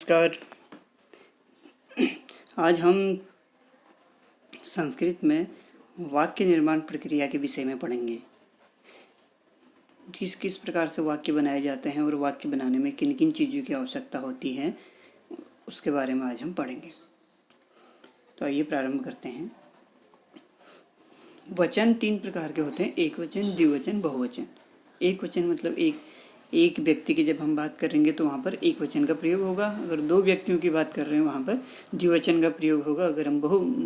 नमस्कार। आज हम संस्कृत में वाक्य निर्माण प्रक्रिया के विषय में पढ़ेंगे। किस किस प्रकार से वाक्य बनाए जाते हैं और वाक्य बनाने में किन किन चीज़ों की आवश्यकता होती है उसके बारे में आज हम पढ़ेंगे। तो आइए प्रारंभ करते हैं। वचन 3 प्रकार के होते हैं, एक वचन, द्विवचन, बहुवचन। एक वचन मतलब एक व्यक्ति की जब हम बात करेंगे तो वहाँ पर एक वचन का प्रयोग होगा। अगर 2 व्यक्तियों की बात कर रहे हैं वहाँ पर द्विवचन का प्रयोग होगा। अगर हम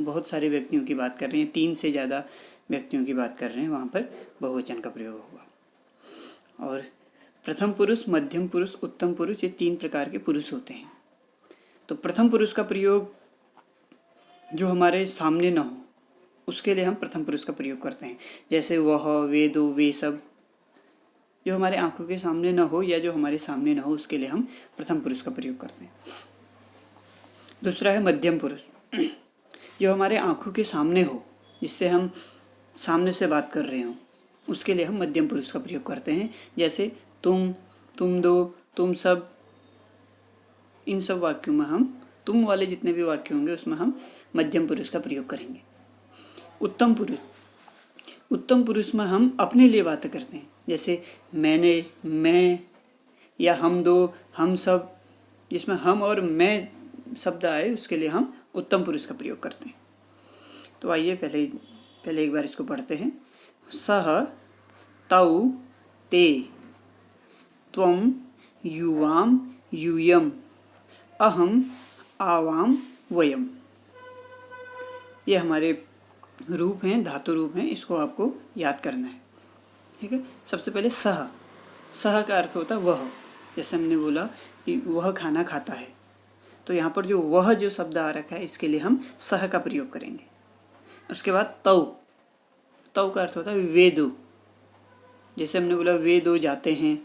बहुत सारे व्यक्तियों की बात कर रहे हैं, 3 से ज़्यादा व्यक्तियों की बात कर रहे हैं, वहाँ पर बहुवचन का प्रयोग होगा। और प्रथम पुरुष, मध्यम पुरुष, उत्तम पुरुष, ये 3 प्रकार के पुरुष होते हैं। तो प्रथम पुरुष का प्रयोग जो हमारे सामने न हो उसके लिए हम प्रथम पुरुष का प्रयोग करते हैं। जैसे वह, वे, दो, वे सब। जो हमारे आंखों के सामने न हो या जो हमारे सामने न हो उसके लिए हम प्रथम पुरुष का प्रयोग करते हैं। दूसरा है मध्यम पुरुष, जो हमारे आंखों के सामने हो, जिससे हम सामने से बात कर रहे हो, उसके लिए हम मध्यम पुरुष का प्रयोग करते हैं। जैसे तुम, तुम दो, तुम सब। इन सब वाक्यों में हम तुम वाले जितने भी वाक्य होंगे उसमें हम मध्यम पुरुष का प्रयोग करेंगे। उत्तम पुरुष, उत्तम पुरुष में हम अपने लिए बातें करते हैं। जैसे मैंने, मैं, या हम दो, हम सब। जिसमें हम और मैं शब्द आए उसके लिए हम उत्तम पुरुष का प्रयोग करते हैं। तो आइए पहले एक बार इसको पढ़ते हैं। सह, तौ, ते, त्वं, युवाम, यूयम, अहम, आवाम, वयम। ये हमारे रूप हैं, धातु रूप हैं, इसको आपको याद करना है। ठीक है। सबसे पहले सह, सह का अर्थ होता है वह। जैसे हमने बोला कि वह खाना खाता है, तो यहाँ पर जो वह जो शब्द आ रखा है इसके लिए हम सह का प्रयोग करेंगे। उसके बाद तौ, तौ का अर्थ होता है वे दो। जैसे हमने बोला वे दो जाते हैं,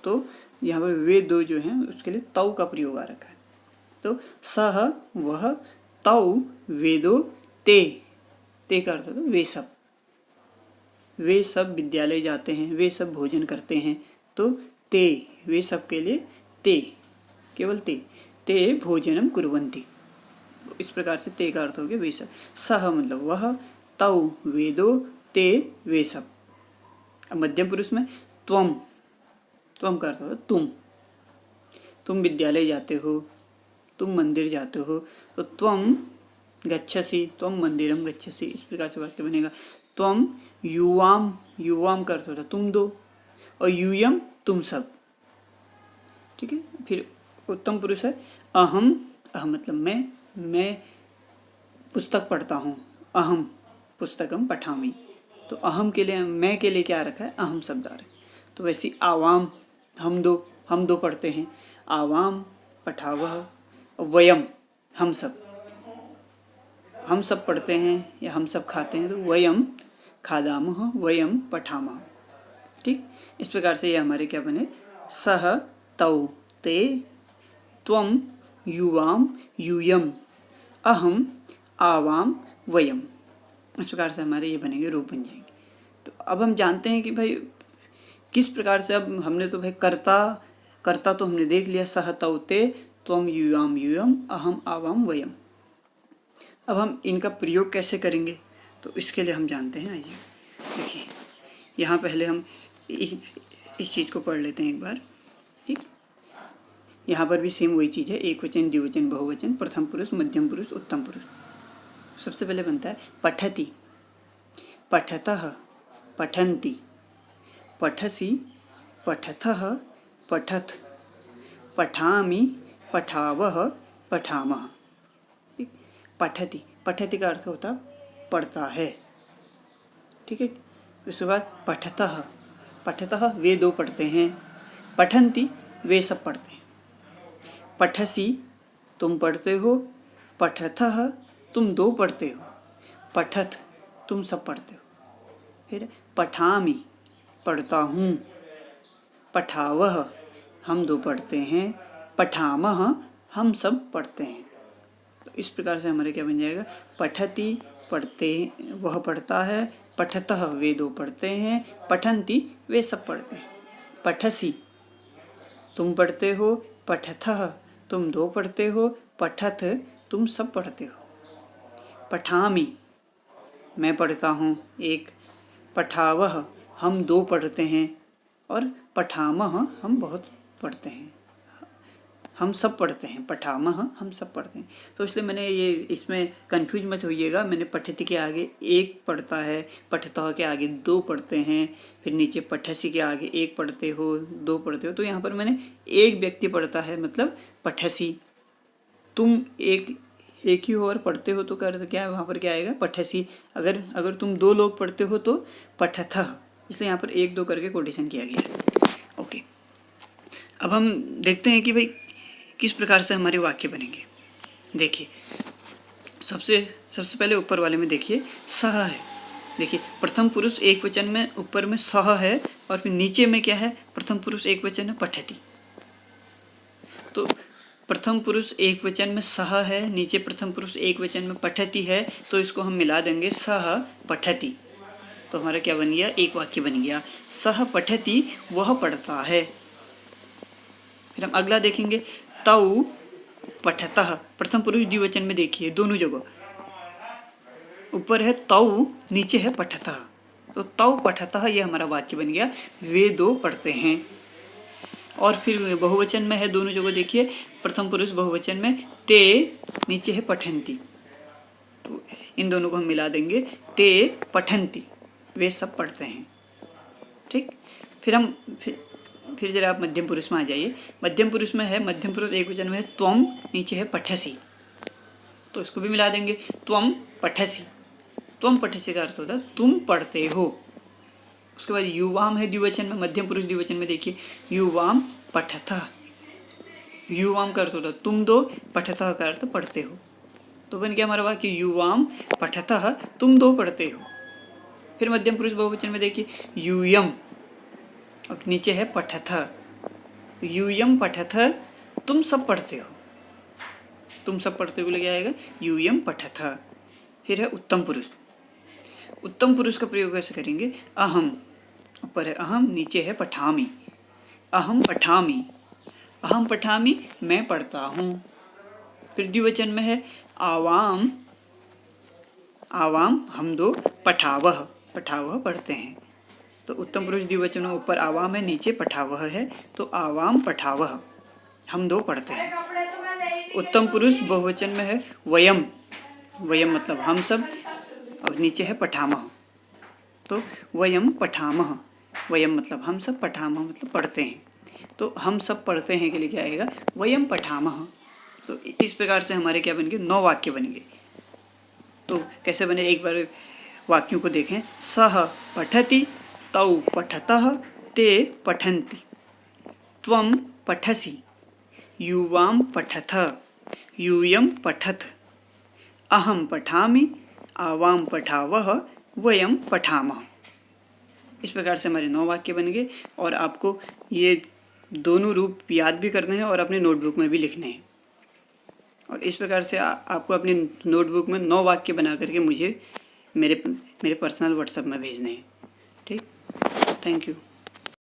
तो यहाँ पर वे दो जो हैं उसके लिए तौ का प्रयोग आ रखा है। तो सह, वह, तौ, वे दो, ते का अर्थ होता है वे सब। वे सब विद्यालय जाते हैं, वे सब भोजन करते हैं। तो ते, वे सब के लिए ते, केवल ते भोजनम कुर्वन्ति। इस प्रकार से ते का अर्थ हो गया वे सब। सह मतलब वह, तौ वे दो, ते वे सब। अब मध्यम पुरुष में त्वम, त्वम का अर्थ होगा तुम विद्यालय जाते हो, तुम मंदिर जाते हो। तो त्वम गच्छसि, त्वम मंदिरम गच्छसि। इस प्रकार से वाक्य बनेगा। त्वम युवाम, युवाम का अर्थ होता है तुम दो, और यूयम तुम सब। ठीक है। फिर उत्तम पुरुष है अहम, अहम मतलब मैं पुस्तक पढ़ता हूँ। अहम पुस्तकम पठामि। तो अहम के लिए, मैं के लिए क्या रखा है, अहम शब्द आ रहा है। तो वैसे आवाम, हम दो पढ़ते हैं। आवाम पठावह। वयम हम सब पढ़ते हैं या हम सब खाते हैं, तो वयम खादामः, वयम पठामः। ठीक। इस प्रकार से ये हमारे क्या बने, सह, तौ, ते, त्वं, युवाम, यूयम, अहम, आवाम, वयम। इस प्रकार से हमारे ये बनेंगे, रूप बन जाएंगे। तो अब हम जानते हैं कि भाई किस प्रकार से, अब हमने तो भाई कर्ता तो हमने देख लिया, सह, तौ, ते, त्वं, युवाम, यूयम, अहम, आवाम, वयम। अब हम इनका प्रयोग कैसे करेंगे तो इसके लिए हम जानते हैं। आइए देखिए, यहाँ पहले हम इस चीज़ को पढ़ लेते हैं एक बार। ठीक। यहाँ पर भी सेम वही चीज़ है, एक वचन, द्विवचन, बहुवचन, प्रथम पुरुष, मध्यम पुरुष, उत्तम पुरुष। सबसे पहले बनता है पठति, पठतः, पठन्ति, पठसि, पठथः, पठथ, पठामि, पठावः, पठामः। पठति, पठति का अर्थ होता पढ़ता है। ठीक है। उसके बाद पठतः, पठतः वे दो पढ़ते हैं। पठन्ति वे सब पढ़ते हैं। पठसि तुम पढ़ते हो। पठथः तुम दो पढ़ते हो। पठथ तुम सब पढ़ते हो। फिर पठामि पढ़ता हूँ। पठावः हम दो पढ़ते हैं। पठामः हम सब पढ़ते हैं। तो इस प्रकार से हमारे क्या बन जाएगा, पठति पढ़ते, वह पढ़ता है। पठतः वे दो पढ़ते हैं। पठन्ति वे सब पढ़ते हैं। पठसि तुम पढ़ते हो। पठथः तुम दो पढ़ते हो, पठत तुम सब पढ़ते हो, पठामि मैं पढ़ता हूँ एक, पठावह हम दो पढ़ते हैं, और पठामह हम बहुत पढ़ते हैं, हम सब पढ़ते हैं, पठामह हम सब पढ़ते हैं। तो इसलिए मैंने ये इसमें कंफ्यूज मत होइएगा, मैंने पठति के आगे एक पढ़ता है, पठतः के आगे दो पढ़ते हैं, फिर नीचे पठसी के आगे एक पढ़ते हो, दो पढ़ते हो, तो यहाँ पर मैंने एक व्यक्ति पढ़ता है मतलब पठसी, तुम एक ही हो और पढ़ते हो तो क्या है, वहाँ पर क्या आएगा, पठसी। अगर तुम दो लोग पढ़ते हो तो पठथः, इसलिए यहाँ पर एक दो करके कोटेशन किया गया है। ओके, अब हम देखते हैं कि भाई किस प्रकार से हमारे वाक्य बनेंगे। देखिए सबसे पहले ऊपर वाले में देखिए सह है, देखिए प्रथम पुरुष एक वचन में ऊपर में सह है, और फिर नीचे में क्या है, प्रथम पुरुष एक वचन में पठति। तो प्रथम पुरुष एक वचन में सह है, नीचे प्रथम पुरुष एक वचन में पठति है, तो इसको हम मिला देंगे सह पठति, तो हमारा क्या बन गया, एक वाक्य बन गया, सह पठति वह पढ़ता है। फिर हम अगला देखेंगे, तौ पठतः, प्रथम पुरुष द्विवचन में देखिए दोनों जगह, ऊपर है तौ, नीचे है पठतः, तो तौ पठतः ये हमारा वाक्य बन गया, वे दो पढ़ते हैं। और फिर बहुवचन में है दोनों जगह देखिए, प्रथम पुरुष बहुवचन में ते, नीचे है पठन्ति, तो इन दोनों को हम मिला देंगे, ते पठन्ति वे सब पढ़ते हैं। ठीक, फिर जरा आप मध्यम पुरुष में आ जाइए। मध्यम पुरुष में है, मध्यम पुरुष एक वचन में है त्वम, नीचे है पठसी, तो इसको भी मिला देंगे, त्वम पठसी। त्वम पठसी का अर्थ होता है तुम पढ़ते हो। उसके बाद युवाम है द्विवचन में, मध्यम पुरुष द्विवचन में देखिए, युवाम पठतः, युवाम का अर्थ होता है तुम दो, पठतः का अर्थ पढ़ते हो, तो बन गया हमारा वाक्य युवाम पठतः तुम दो पढ़ते हो। फिर मध्यम पुरुष बहुवचन में देखिए यूयम, अब नीचे है पठतः, यूयम पठतः तुम सब पढ़ते हो, तुम सब पढ़ते हो क्या आएगा, यूयम पठतः। फिर है उत्तम पुरुष, उत्तम पुरुष का प्रयोग कैसे करेंगे, अहम, ऊपर है अहम, नीचे है पठामि, अहम पठामि, अहम पठामि मैं पढ़ता हूँ। फिर द्विवचन में है आवाम, आवाम हम दो, पठावह, पठावह पढ़ते हैं, तो उत्तम पुरुष द्विवचन में ऊपर आवाम है, नीचे पठावह है, तो आवाम पठावह हम दो पढ़ते हैं। उत्तम पुरुष बहुवचन में है वयम, वयम मतलब हम सब, और नीचे है पठामह, तो वयम पठामह, वयम मतलब हम सब, पठामह मतलब पढ़ते हैं, तो हम सब पढ़ते हैं के लिए क्या आएगा, वयम पठामह। तो इस प्रकार से हमारे क्या बन गए, 9 वाक्य बन गए। तो कैसे बने, एक बार वाक्यों को देखें, सह पठति, तौ पठतः, ते पठन्ति, त्वं पठसि, युवां पठतः, यूयं पठत, अहं पठामि, आवां पठावः, वयं पठामः। इस प्रकार से हमारे 9 वाक्य बन गए, और आपको ये दोनों रूप याद भी करने हैं और अपने नोटबुक में भी लिखने हैं। और इस प्रकार से आपको अपनी नोटबुक में 9 वाक्य बना करके मुझे मेरे पर्सनल व्हाट्सएप में भेजने हैं। ठीक, थैंक यू।